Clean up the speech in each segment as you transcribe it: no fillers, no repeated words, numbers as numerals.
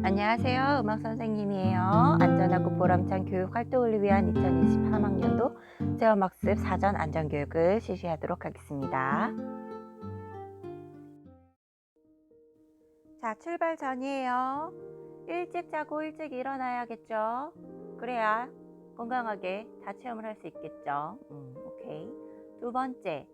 안녕하세요. 음악 선생님이에요. 안전하고 보람찬 교육 활동을 위한 2023학년도 체험학습 사전 안전교육을 실시하도록 하겠습니다. 자, 출발 전이에요. 일찍 자고 일찍 일어나야겠죠. 그래야 건강하게 다 체험을 할 수 있겠죠. 오케이. 두 번째,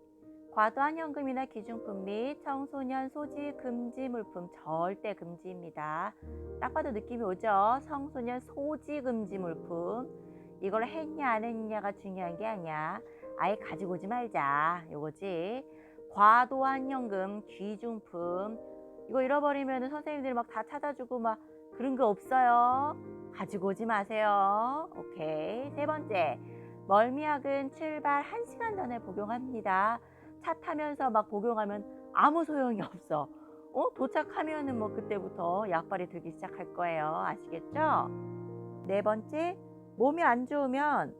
과도한 현금이나 기중품 및 청소년 소지 금지 물품 절대 금지입니다. 딱 봐도 느낌이 오죠? 청소년 소지 금지 물품. 이걸 했냐 안 했냐가 중요한 게 아니야. 아예 가지고 오지 말자. 요거지. 과도한 현금, 귀중품. 이거 잃어버리면 선생님들이 막 다 찾아주고 막 그런 거 없어요. 가지고 오지 마세요. 오케이. 세 번째, 멀미약은 출발 1시간 전에 복용합니다. 차 타면서 막 복용하면 아무 소용이 없어. 도착하면은 뭐 그때부터 약발이 들기 시작할 거예요. 아시겠죠? 네 번째, 몸이 안 좋으면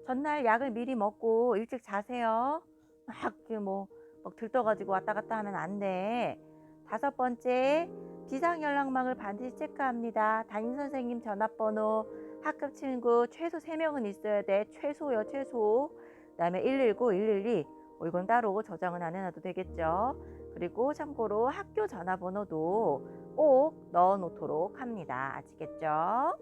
전날 약을 미리 먹고 일찍 자세요. 막 들떠가지고 왔다 갔다 하면 안 돼. 다섯 번째, 비상연락망을 반드시 체크합니다. 담임선생님 전화번호, 학급 친구 최소 3명은 있어야 돼. 최소요, 최소. 그 다음에 119, 112. 이건 따로 저장은 안 해놔도 되겠죠. 그리고 참고로 학교 전화번호도 꼭 넣어 놓도록 합니다. 아시겠죠?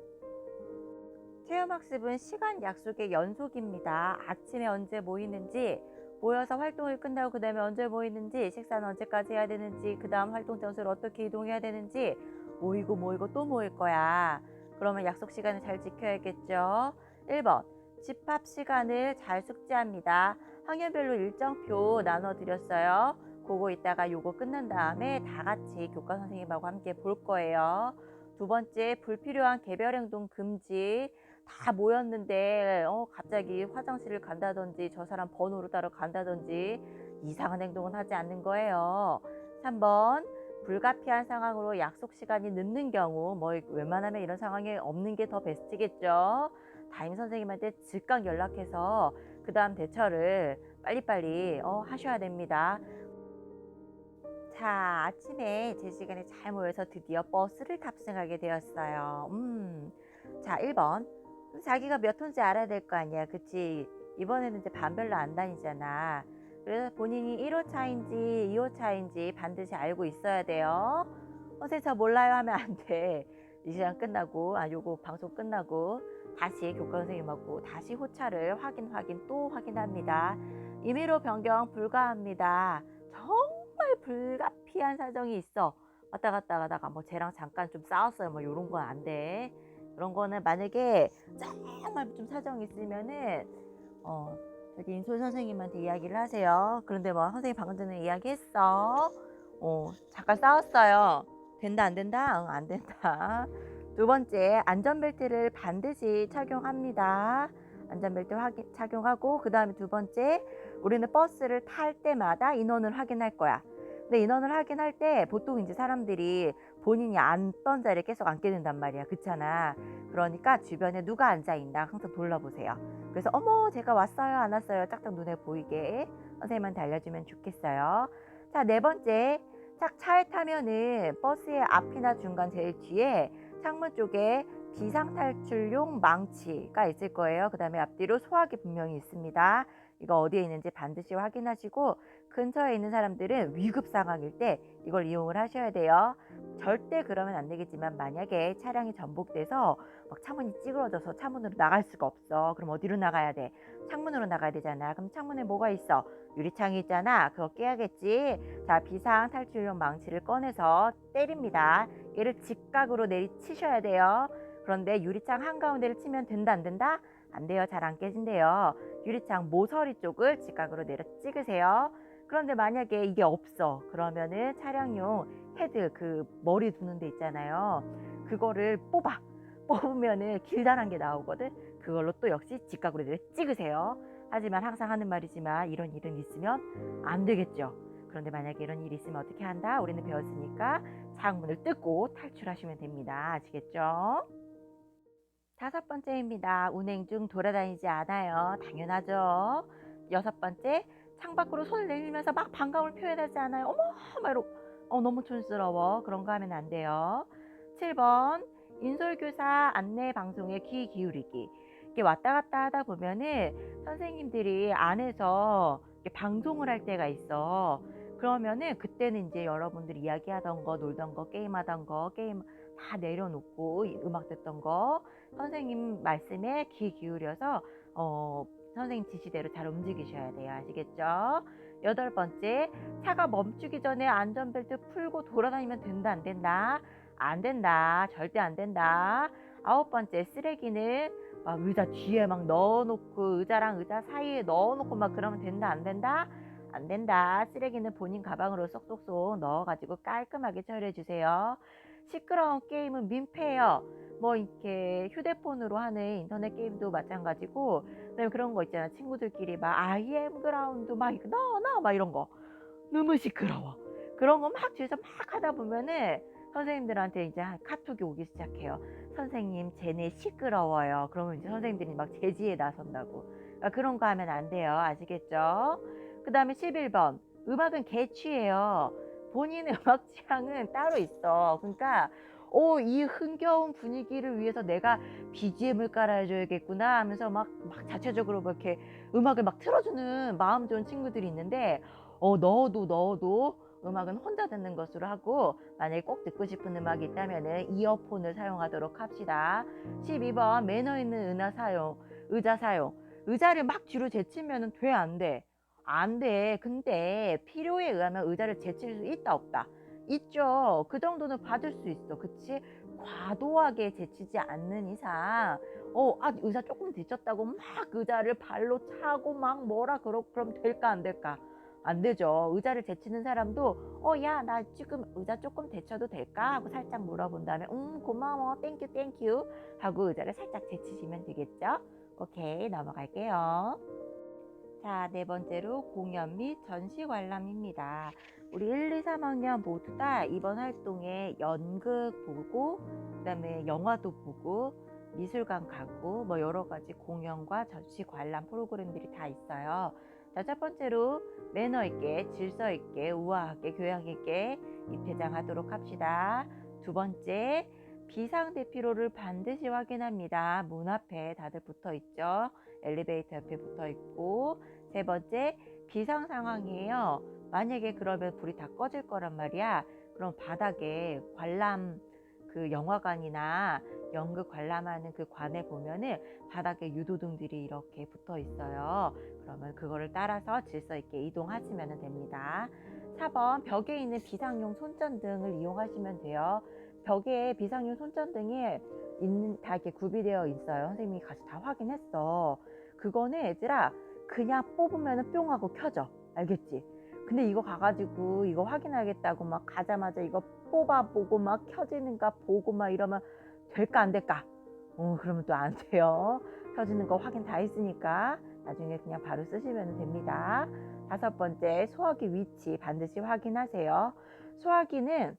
체험학습은 시간 약속의 연속입니다. 아침에 언제 모이는지, 모여서 활동을 끝나고 그 다음에 언제 모이는지, 식사는 언제까지 해야 되는지, 그 다음 활동 장소를 어떻게 이동해야 되는지, 모이고 또 모일 거야. 그러면 약속 시간을 잘 지켜야겠죠. 1번, 집합 시간을 잘 숙지합니다. 학년별로 일정표 나눠드렸어요. 그거 이따가 요거 끝난 다음에 다 같이 교과 선생님하고 함께 볼 거예요. 두 번째, 불필요한 개별 행동 금지. 다 모였는데 갑자기 화장실을 간다든지 저 사람 번호를 따러 간다든지 이상한 행동은 하지 않는 거예요. 3번, 불가피한 상황으로 약속 시간이 늦는 경우, 웬만하면 이런 상황이 없는 게 더 베스트겠죠. 담임 선생님한테 즉각 연락해서 그 다음 대처를 빨리빨리 하셔야 됩니다. 자, 아침에 제 시간에 잘 모여서 드디어 버스를 탑승하게 되었어요. 자, 1번. 자기가 몇 호인지 알아야 될 거 아니야. 그치? 이번에는 이제 반별로 안 다니잖아. 그래서 본인이 1호 차인지 2호 차인지 반드시 알고 있어야 돼요. 선생님 저 몰라요 하면 안 돼. 이 시간 끝나고, 요거 방송 끝나고 다시 교과 선생님하고 다시 호차를 또 확인합니다. 임의로 변경 불가합니다. 정말 불가피한 사정이 있어. 왔다 갔다 가다가 뭐 쟤랑 잠깐 좀 싸웠어요. 뭐 요런 건 안 돼. 그런 거는 만약에 정말 좀 사정이 있으면은 저기 인솔 선생님한테 이야기를 하세요. 그런데 뭐 선생님 방금 전에 이야기했어. 잠깐 싸웠어요. 된다 안 된다? 응, 안 된다. 두 번째, 안전벨트를 반드시 착용합니다. 안전벨트 착용하고 그 다음에 두 번째, 우리는 버스를 탈 때마다 인원을 확인할 거야. 근데 인원을 확인할 때 보통 이제 사람들이 본인이 앉던 자리에 계속 앉게 된단 말이야. 그렇잖아. 그러니까 주변에 누가 앉아 있나 항상 돌려보세요. 그래서 어머 제가 왔어요 안 왔어요 딱딱 눈에 보이게 선생님한테 알려주면 좋겠어요. 자, 네 번째, 차에 타면은 버스의 앞이나 중간 제일 뒤에 창문 쪽에 비상탈출용 망치가 있을 거예요. 그 다음에 앞뒤로 소화기 분명히 있습니다. 이거 어디에 있는지 반드시 확인하시고 근처에 있는 사람들은 위급 상황일 때 이걸 이용을 하셔야 돼요. 절대 그러면 안 되겠지만 만약에 차량이 전복돼서 막 창문이 찌그러져서 차문으로 나갈 수가 없어. 그럼 어디로 나가야 돼? 창문으로 나가야 되잖아. 그럼 창문에 뭐가 있어? 유리창이 있잖아. 그거 깨야겠지. 자, 비상 탈출용 망치를 꺼내서 때립니다. 얘를 직각으로 내리치셔야 돼요. 그런데 유리창 한가운데를 치면 된다 안 된다? 안 돼요. 잘 안 깨진대요. 유리창 모서리 쪽을 직각으로 내려 찍으세요. 그런데 만약에 이게 없어. 그러면은 차량용 헤드, 그 머리 두는 데 있잖아요. 그거를 뽑으면은 길다란 게 나오거든. 그걸로 또 역시 직각으로 내려 찍으세요. 하지만 항상 하는 말이지만 이런 일은 있으면 안 되겠죠. 그런데 만약에 이런 일이 있으면 어떻게 한다? 우리는 배웠으니까 창문을 뜯고 탈출하시면 됩니다. 아시겠죠? 다섯 번째입니다. 운행 중 돌아다니지 않아요. 당연하죠. 여섯 번째, 창밖으로 손을 내밀면서 막 반감을 표현하지 않아요. 어머! 막 이러고 너무 촌스러워. 그런 거 하면 안 돼요. 7번, 인솔교사 안내 방송에 귀 기울이기. 이렇게 왔다 갔다 하다 보면은 선생님들이 안에서 이렇게 방송을 할 때가 있어. 그러면은 그때는 이제 여러분들이 이야기하던 거, 놀던 거, 게임하던 거, 게임 다 내려놓고 음악 듣던 거 선생님 말씀에 귀 기울여서 선생님 지시대로 잘 움직이셔야 돼요. 아시겠죠? 여덟 번째, 차가 멈추기 전에 안전벨트 풀고 돌아다니면 된다, 안 된다? 안 된다. 절대 안 된다. 아홉 번째, 쓰레기는 막 의자 뒤에 막 넣어놓고 의자랑 의자 사이에 넣어놓고 막 그러면 된다, 안 된다? 안 된다. 쓰레기는 본인 가방으로 쏙쏙쏙 넣어가지고 깔끔하게 처리해 주세요. 시끄러운 게임은 민폐예요. 뭐 이렇게 휴대폰으로 하는 인터넷 게임도 마찬가지고, 그다음에 그런 거 있잖아. 친구들끼리 막 IM 그라운드 막 이거 넣어 막 이런 거 너무 시끄러워. 그런 거 막 뒤에서 막 하다 보면은 선생님들한테 이제 카톡이 오기 시작해요. 선생님 쟤네 시끄러워요. 그러면 이제 선생님들이 막 제지에 나선다고. 그러니까 그런 거 하면 안 돼요. 아시겠죠? 그 다음에 11번, 음악은 개취예요. 본인의 음악 취향은 따로 있어. 그러니까 이 흥겨운 분위기를 위해서 내가 BGM을 깔아줘야겠구나 하면서 막 자체적으로 막 이렇게 음악을 막 틀어주는 마음 좋은 친구들이 있는데, 넣어도 음악은 혼자 듣는 것으로 하고, 만약에 꼭 듣고 싶은 음악이 있다면은 이어폰을 사용하도록 합시다. 12번, 매너 있는 의자 사용. 의자를 막 뒤로 제치면은 돼, 안 돼? 안 돼. 근데 필요에 의하면 의자를 제칠 수 있다, 없다? 있죠. 그 정도는 받을 수 있어. 그치? 과도하게 제치지 않는 이상, 의자 조금 뒤쳤다고 막 의자를 발로 차고 막 그럼 될까, 안 될까? 안 되죠. 의자를 제치는 사람도, 야, 나 지금 의자 조금 데쳐도 될까? 하고 살짝 물어본 다음에, 고마워. 땡큐. 하고 의자를 살짝 제치시면 되겠죠? 오케이, 넘어갈게요. 자, 네 번째로 공연 및 전시 관람입니다. 우리 1, 2, 3학년 모두 다 이번 활동에 연극 보고, 그다음에 영화도 보고, 미술관 가고, 뭐 여러 가지 공연과 전시 관람 프로그램들이 다 있어요. 자, 첫 번째로 매너 있게, 질서 있게, 우아하게, 교양 있게 입회장하도록 합시다. 두 번째, 비상 대피로를 반드시 확인합니다. 문 앞에 다들 붙어 있죠. 엘리베이터 옆에 붙어 있고. 세 번째, 비상 상황이에요. 만약에 그러면 불이 다 꺼질 거란 말이야. 그럼 바닥에 관람, 그 영화관이나 연극 관람하는 그 관에 보면은 바닥에 유도등들이 이렇게 붙어 있어요. 그러면 그거를 따라서 질서 있게 이동하시면 됩니다. 4번, 벽에 있는 비상용 손전등을 이용하시면 돼요. 벽에 비상용 손전등이 다 이렇게 구비되어 있어요. 선생님이 가서 다 확인했어. 그거는 얘들아, 그냥 뽑으면 뿅 하고 켜져. 알겠지? 근데 이거 가가지고 이거 확인하겠다고 막 가자마자 이거 뽑아보고 막 켜지는가 보고 막 이러면 될까, 안 될까? 그러면 또 안 돼요. 켜지는 거 확인 다 했으니까 나중에 그냥 바로 쓰시면 됩니다. 다섯 번째, 소화기 위치 반드시 확인하세요. 소화기는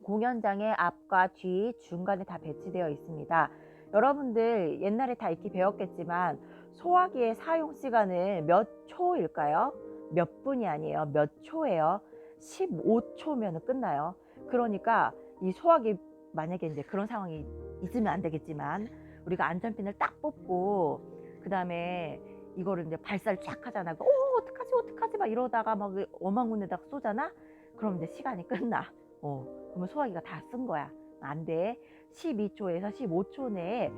공연장의 앞과 뒤, 중간에 다 배치되어 있습니다. 여러분들 옛날에 다 익히 배웠겠지만 소화기의 사용 시간은 몇 초일까요? 몇 분이 아니에요. 몇 초예요? 15초면 끝나요. 그러니까 이 소화기, 만약에 이제 그런 상황이 있으면 안 되겠지만 우리가 안전핀을 딱 뽑고 그 다음에 이거를 이제 발사를 쫙 하잖아. 어떡하지 막 이러다가 막 어망군에다가 쏘잖아. 그럼 이제 시간이 끝나. 그러면 소화기가 다 쓴 거야. 안 돼. 12초에서 15초 내에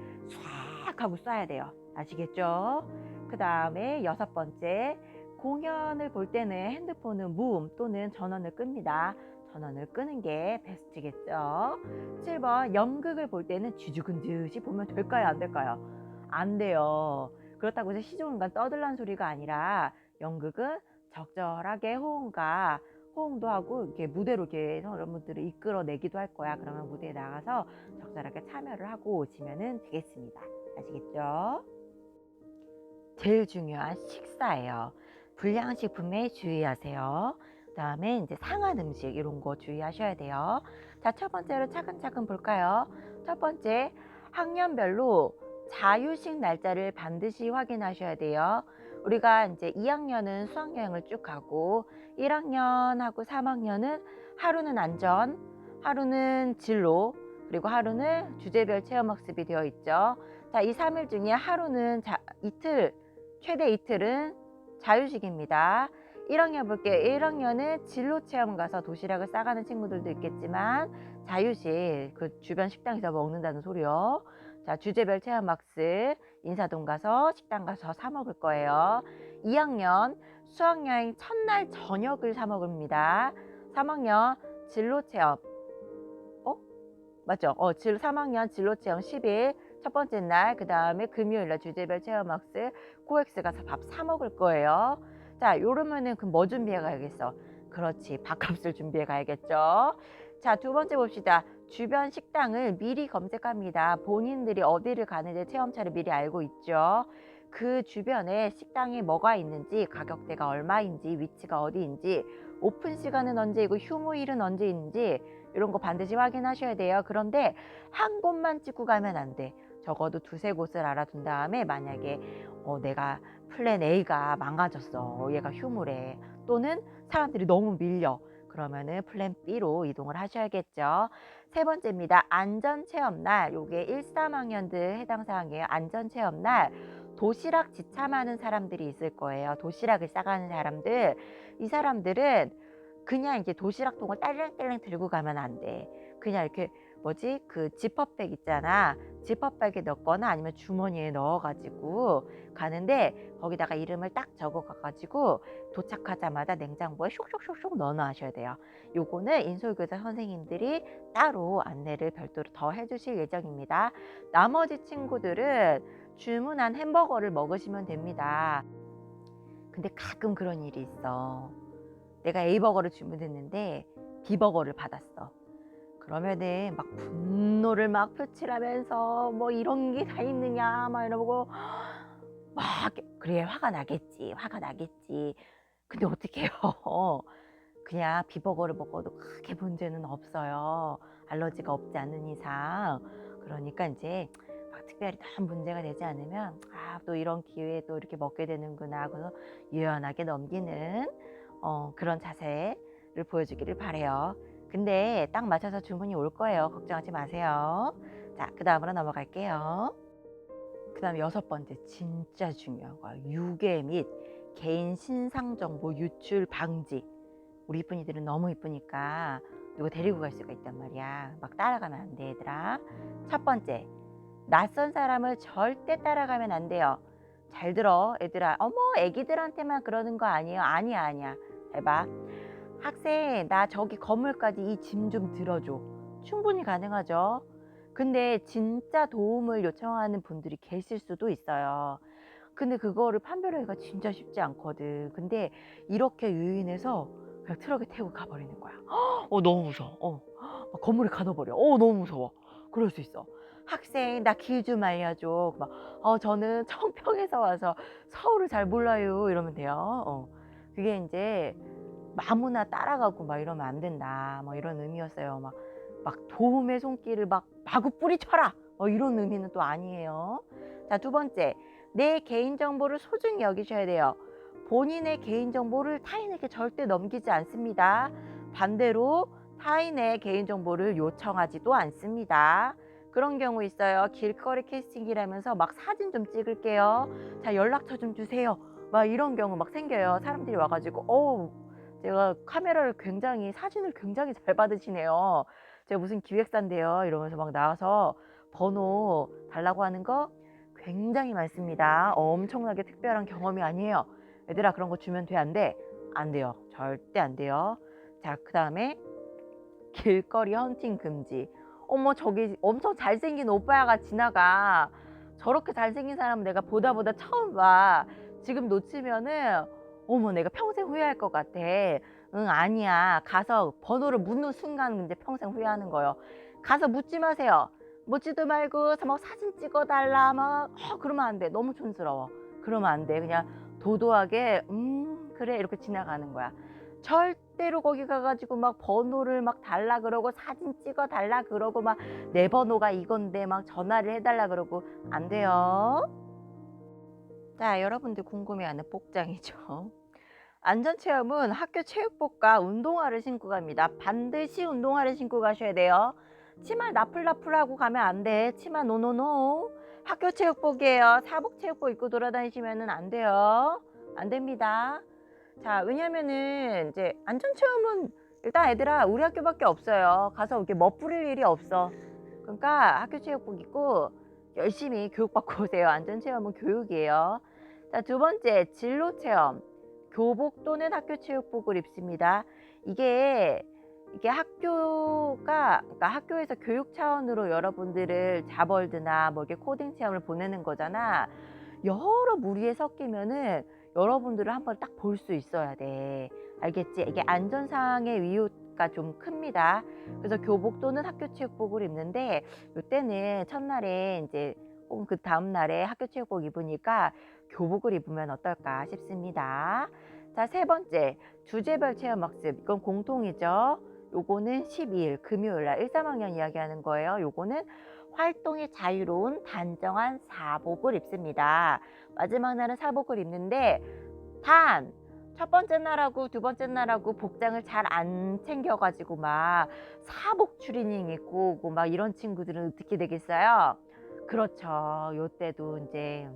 싹 하고 쏴야 돼요. 아시겠죠? 그 다음에 여섯 번째, 공연을 볼 때는 핸드폰은 무음 또는 전원을 끕니다. 전원을 끄는 게 베스트겠죠. 7번, 연극을 볼 때는 쥐죽은 듯이 보면 될까요, 안 될까요? 안 돼요. 그렇다고 해서 시종일관 떠들란 소리가 아니라 연극은 적절하게 호응도 하고 이렇게 무대로 이렇게 여러분들을 이끌어내기도 할 거야. 그러면 무대에 나가서 적절하게 참여를 하고 오시면 되겠습니다. 아시겠죠? 제일 중요한 식사예요. 불량식품에 주의하세요. 그 다음에 이제 상한 음식 이런 거 주의하셔야 돼요. 자, 첫 번째로 차근차근 볼까요? 첫 번째, 학년별로 자유식 날짜를 반드시 확인하셔야 돼요. 우리가 이제 2학년은 수학여행을 쭉 가고 1학년하고 3학년은 하루는 안전, 하루는 진로, 그리고 하루는 주제별 체험학습이 되어 있죠. 자, 이 3일 중에 하루는 이틀, 최대 이틀은 자유식입니다. 1학년 볼게요. 1학년은 진로 체험 가서 도시락을 싸가는 친구들도 있겠지만 자유식, 그 주변 식당에서 먹는다는 소리요. 자, 주제별 체험학습, 인사동 가서 식당 가서 사 먹을 거예요. 2학년 수학여행 첫날 저녁을 사 먹습니다. 3학년 진로 체험, 맞죠? 3학년 진로 체험 10일 첫 번째 날, 그 다음에 금요일 날 주제별 체험학습 코엑스 가서 밥 사 먹을 거예요. 자, 요러면은 그 뭐 준비해 가야겠어? 그렇지, 밥값을 준비해 가야겠죠. 자, 두 번째 봅시다. 주변 식당을 미리 검색합니다. 본인들이 어디를 가는지 체험차를 미리 알고 있죠. 그 주변에 식당에 뭐가 있는지, 가격대가 얼마인지, 위치가 어디인지, 오픈 시간은 언제이고 휴무일은 언제인지 이런 거 반드시 확인하셔야 돼요. 그런데 한 곳만 찍고 가면 안 돼. 적어도 두세 곳을 알아둔 다음에 만약에 내가 플랜 A가 망가졌어, 얘가 휴무래, 또는 사람들이 너무 밀려, 그러면은 플랜 B로 이동을 하셔야겠죠. 세 번째입니다. 안전체험날. 요게 1, 3학년들 해당 사항이에요. 안전체험날 도시락 지참하는 사람들이 있을 거예요. 도시락을 싸가는 사람들. 이 사람들은 그냥 이제 도시락통을 딸랑딸랑 들고 가면 안 돼. 그냥 이렇게 그 지퍼백 있잖아. 지퍼백에 넣거나 아니면 주머니에 넣어가지고 가는데, 거기다가 이름을 딱 적어 가가지고 도착하자마자 냉장고에 슉슉슉슉 넣어 놔셔야 돼요. 요거는 인솔교사 선생님들이 따로 안내를 별도로 더 해주실 예정입니다. 나머지 친구들은 주문한 햄버거를 먹으시면 됩니다. 근데 가끔 그런 일이 있어. 내가 A버거를 주문했는데 B버거를 받았어. 그러면은 막 분노를 막 표출하면서 뭐 이런 게 다 있느냐 막 이러고 막, 그래, 화가 나겠지, 화가 나겠지. 근데 어떡해요. 그냥 B버거를 먹어도 크게 문제는 없어요, 알러지가 없지 않은 이상. 그러니까 이제 막 특별히 너무 문제가 되지 않으면 또 이런 기회에 또 이렇게 먹게 되는구나, 그래서 유연하게 넘기는 그런 자세를 보여주기를 바래요. 근데 딱 맞춰서 주문이 올 거예요. 걱정하지 마세요. 자, 그 다음으로 넘어갈게요. 그 다음에 6번째, 진짜 중요한 거야. 유괴 및 개인 신상정보 유출 방지. 우리 이쁜이들은 너무 이쁘니까 누구 데리고 갈 수가 있단 말이야. 막 따라가면 안 돼, 얘들아. 첫 번째, 낯선 사람을 절대 따라가면 안 돼요. 잘 들어, 얘들아. 어머, 애기들한테만 그러는 거 아니에요. 아니야. 잘 봐. 학생, 나 저기 건물까지 이 짐 좀 들어줘. 충분히 가능하죠. 근데 진짜 도움을 요청하는 분들이 계실 수도 있어요. 근데 그거를 판별하기가 진짜 쉽지 않거든. 근데 이렇게 유인해서 그냥 트럭에 태우고 가버리는 거야. 너무 무서워. 막 건물에 가둬버려. 너무 무서워. 그럴 수 있어. 학생, 나 길 좀 알려줘. 막, 저는 청평에서 와서 서울을 잘 몰라요, 이러면 돼요. 그게 이제 아무나 따라가고 막 이러면 안 된다, 뭐 이런 의미였어요. 막 도움의 손길을 막 마구 뿌리쳐라, 이런 의미는 또 아니에요. 자, 두 번째, 내 개인정보를 소중히 여기셔야 돼요. 본인의 개인정보를 타인에게 절대 넘기지 않습니다. 반대로 타인의 개인정보를 요청하지도 않습니다. 그런 경우 있어요. 길거리 캐스팅이라면서 막 사진 좀 찍을게요, 자 연락처 좀 주세요, 막 이런 경우 막 생겨요. 사람들이 와가지고 제가 카메라를 굉장히, 사진을 굉장히 잘 받으시네요, 제가 무슨 기획사인데요, 이러면서 막 나와서 번호 달라고 하는 거 굉장히 많습니다. 엄청나게 특별한 경험이 아니에요. 얘들아, 그런 거 주면 돼, 안 돼? 안 돼요. 절대 안 돼요. 자, 그 다음에 길거리 헌팅 금지. 어머, 저기 엄청 잘생긴 오빠가 지나가. 저렇게 잘생긴 사람은 내가 보다 처음 봐. 지금 놓치면은 어머, 내가 평생 후회할 것 같아. 응, 아니야. 가서 번호를 묻는 순간 이제 평생 후회하는 거예요. 가서 묻지 마세요. 묻지도 말고 막 사진 찍어달라 막 그러면 안 돼. 너무 촌스러워. 그러면 안 돼. 그냥 도도하게 그래, 이렇게 지나가는 거야. 절대로 거기 가가지고 막 번호를 막 달라 그러고 사진 찍어 달라 그러고 막 내 번호가 이건데 막 전화를 해달라 그러고 안 돼요. 자, 여러분들 궁금해하는 복장이죠. 안전체험은 학교 체육복과 운동화를 신고 갑니다. 반드시 운동화를 신고 가셔야 돼요. 치마 나풀나풀하고 가면 안 돼. 치마 노노노. 학교 체육복이에요. 사복 체육복 입고 돌아다니시면 안 돼요. 안 됩니다. 자, 왜냐면은 이제 안전체험은 일단 애들아 우리 학교밖에 없어요. 가서 이렇게 멋부릴 일이 없어. 그러니까 학교 체육복 입고 열심히 교육받고 오세요. 안전체험은 교육이에요. 자, 두 번째 진로체험. 교복 또는 학교 체육복을 입습니다. 이게 학교가, 그러니까 학교에서 교육 차원으로 여러분들을 자벌드나 뭐 이렇게 코딩 체험을 보내는 거잖아. 여러 무리에 섞이면은 여러분들을 한번 딱 볼 수 있어야 돼. 알겠지? 이게 안전상의 위호가 좀 큽니다. 그래서 교복 또는 학교 체육복을 입는데, 이때는 첫날에 이제 혹은 그 다음 날에 학교 체육복 입으니까 교복을 입으면 어떨까 싶습니다. 자, 세 번째 주제별 체험학습. 이건 공통이죠. 요거는 12일 금요일 날 1, 3학년 이야기하는 거예요. 요거는 활동이 자유로운 단정한 사복을 입습니다. 마지막 날은 사복을 입는데 단 첫 번째 날하고 두 번째 날하고 복장을 잘 안 챙겨가지고 막 사복 추리닝 입고 오고 막 이런 친구들은 어떻게 되겠어요? 그렇죠. 요때도 이제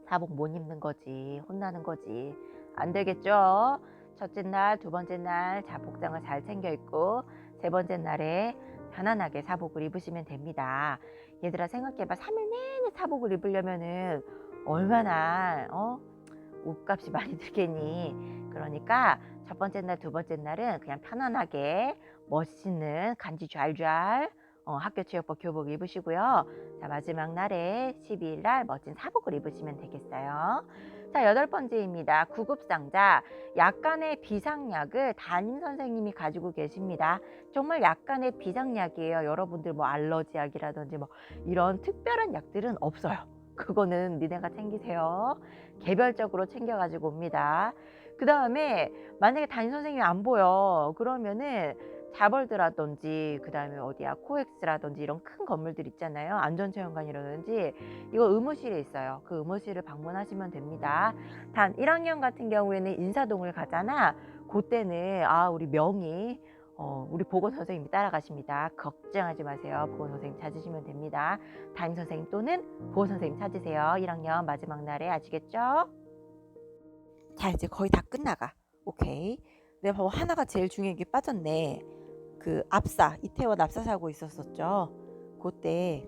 사복 못 입는 거지. 혼나는 거지. 안 되겠죠? 첫째 날, 두 번째 날 자 복장을 잘 챙겨 입고 세 번째 날에 편안하게 사복을 입으시면 됩니다. 얘들아 생각해봐. 3일 내내 사복을 입으려면은 얼마나 옷값이 많이 들겠니? 그러니까 첫 번째 날, 두 번째 날은 그냥 편안하게 멋있는 간지 좔좔 학교 체육복 교복 입으시고요. 자, 마지막 날에 12일 날 멋진 사복을 입으시면 되겠어요. 자, 여덟 번째입니다. 구급상자. 약간의 비상약을 담임 선생님이 가지고 계십니다. 정말 약간의 비상약이에요. 여러분들 뭐 알러지약이라든지 뭐 이런 특별한 약들은 없어요. 그거는 니네가 챙기세요. 개별적으로 챙겨가지고 옵니다. 그 다음에 만약에 담임 선생님이 안 보여 그러면은 자벌드라든지 그 다음에 어디야 코엑스라든지 이런 큰 건물들 있잖아요. 안전체험관이라든지 이거 의무실에 있어요. 그 의무실을 방문하시면 됩니다. 단 1학년 같은 경우에는 인사동을 가잖아. 그때는 우리 명희 우리 보건 선생님이 따라가십니다. 걱정하지 마세요. 보건 선생님 찾으시면 됩니다. 담임 선생님 또는 보건 선생님 찾으세요. 1학년 마지막 날에 아시겠죠? 자, 이제 거의 다 끝나가. 오케이. 내가 봐봐 하나가 제일 중요한 게 빠졌네. 그 이태원 압사 사고 있었었죠. 그때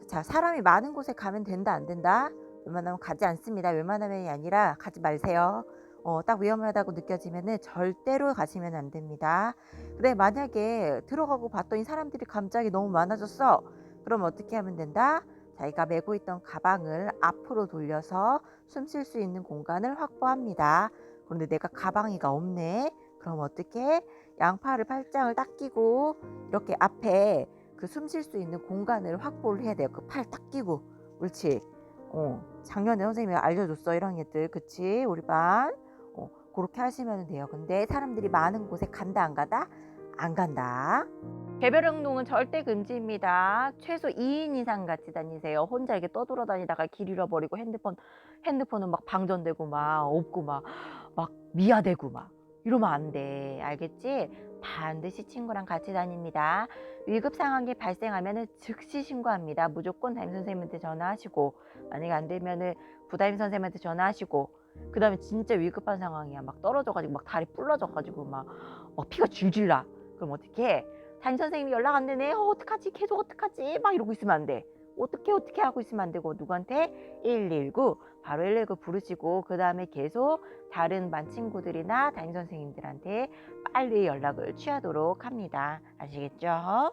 자, 사람이 많은 곳에 가면 된다 안 된다? 웬만하면 가지 않습니다. 웬만하면이 아니라 가지 마세요. 딱 위험하다고 느껴지면은 절대로 가시면 안 됩니다. 근데 만약에 들어가고 봤더니 사람들이 갑자기 너무 많아졌어. 그럼 어떻게 하면 된다? 자기가 메고 있던 가방을 앞으로 돌려서 숨 쉴 수 있는 공간을 확보합니다. 그런데 내가 가방이가 없네. 그럼 어떻게? 양팔을 팔짱을 딱 끼고 이렇게 앞에 그 숨 쉴 수 있는 공간을 확보를 해야 돼요. 그 팔 딱 끼고. 옳지. 작년에 선생님이 알려줬어. 1학년들. 그치? 우리 반. 그렇게 하시면 돼요. 근데 사람들이 많은 곳에 간다 안 가다? 안 간다. 개별 행동은 절대 금지입니다. 최소 2인 이상 같이 다니세요. 혼자 이렇게 떠돌아다니다가 길 잃어버리고 핸드폰은 막 방전되고 막 없고 막 미아되고 막 이러면 안 돼. 알겠지? 반드시 친구랑 같이 다닙니다. 위급 상황이 발생하면 즉시 신고합니다. 무조건 담임 선생님한테 전화하시고 만약에 안 되면은 부담임 선생님한테 전화하시고 그 다음에 진짜 위급한 상황이야. 막 떨어져가지고 막 다리 부러져가지고 막 피가 줄줄 나. 그럼 어떻게? 담임 선생님이 연락 안 되네. 어떡하지? 계속 어떡하지? 막 이러고 있으면 안 돼. 어떻게 하고 있으면 안 되고 누구한테? 119 바로 119 부르시고 그 다음에 계속 다른 반 친구들이나 담임 선생님들한테 빨리 연락을 취하도록 합니다. 아시겠죠?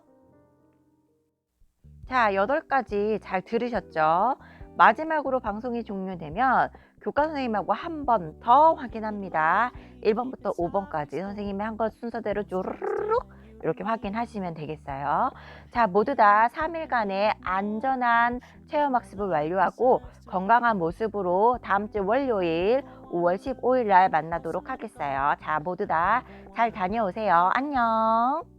자, 8가지 잘 들으셨죠? 마지막으로 방송이 종료되면 교과 선생님하고 한 번 더 확인합니다. 1번부터 5번까지 선생님이 한 것 순서대로 쪼르륵 이렇게 확인하시면 되겠어요. 자, 모두 다 3일간의 안전한 체험학습을 완료하고 건강한 모습으로 다음 주 월요일 5월 15일 날 만나도록 하겠어요. 자, 모두 다 잘 다녀오세요. 안녕.